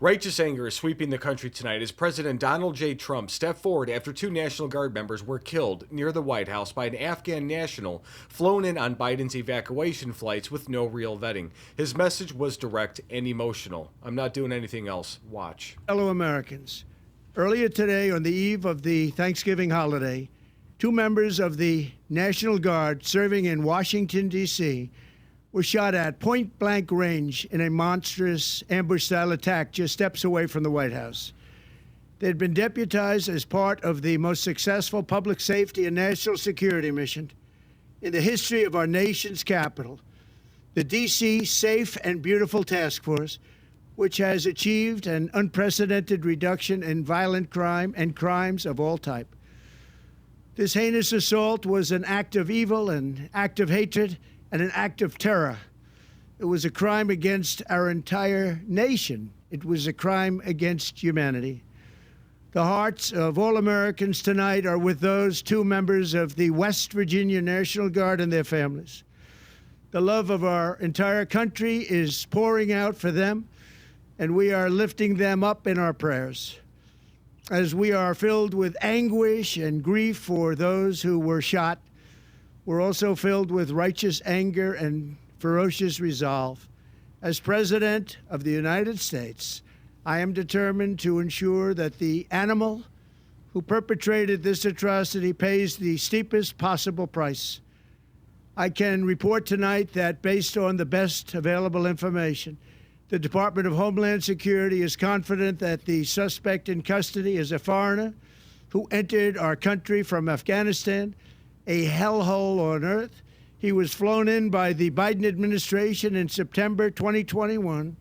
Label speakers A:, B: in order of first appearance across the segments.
A: Righteous anger is sweeping the country tonight as President Donald J. Trump stepped forward after two National Guard members were killed near the White House by an Afghan national flown in on Biden's evacuation flights with no real vetting. His message was direct and emotional. I'm not doing anything else. Watch.
B: Fellow Americans, earlier today, on the eve of the Thanksgiving holiday, two members of the National Guard serving in Washington, D.C., were shot at point-blank range in a monstrous ambush-style attack just steps away from the White House. They had been deputized as part of the most successful public safety and national security mission in the history of our nation's capital, the D.C. Safe and Beautiful Task Force, which has achieved an unprecedented reduction in violent crime and crimes of all type. This heinous assault was an act of evil, an act of hatred, and an act of terror. It was a crime against our entire nation. It was a crime against humanity. The hearts of all Americans tonight are with those two members of the West Virginia National Guard and their families. The love of our entire country is pouring out for them, and we are lifting them up in our prayers. As we are filled with anguish and grief for those who were shot, we're also filled with righteous anger and ferocious resolve. As President of the United States, I am determined to ensure that the animal who perpetrated this atrocity pays the steepest possible price. I can report tonight that based on the best available information, the Department of Homeland Security is confident that the suspect in custody is a foreigner who entered our country from Afghanistan, a hellhole on earth. He was flown in by the Biden administration in September 2021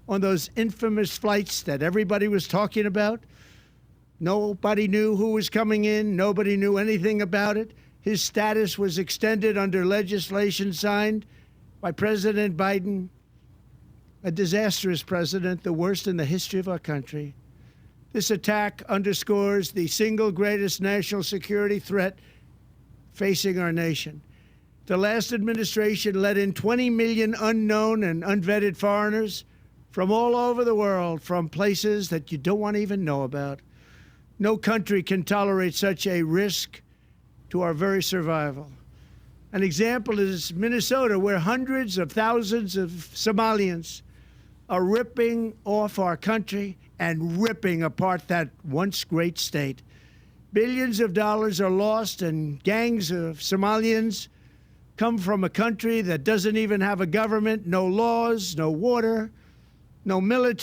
B: on those infamous flights that everybody was talking about. Nobody knew who was coming in. Nobody knew anything about it. His status was extended under legislation signed by President Biden, a disastrous president, the worst in the history of our country. This attack underscores the single greatest national security threat facing our nation. The last administration let in 20 million unknown and unvetted foreigners from all over the world, from places that you don't want to even know about. No country can tolerate such a risk to our very survival. An example is Minnesota, where hundreds of thousands of Somalians are ripping off our country and ripping apart that once great state. Billions of dollars are lost, and gangs of Somalians come from a country that doesn't even have a government, no laws, no water, no military.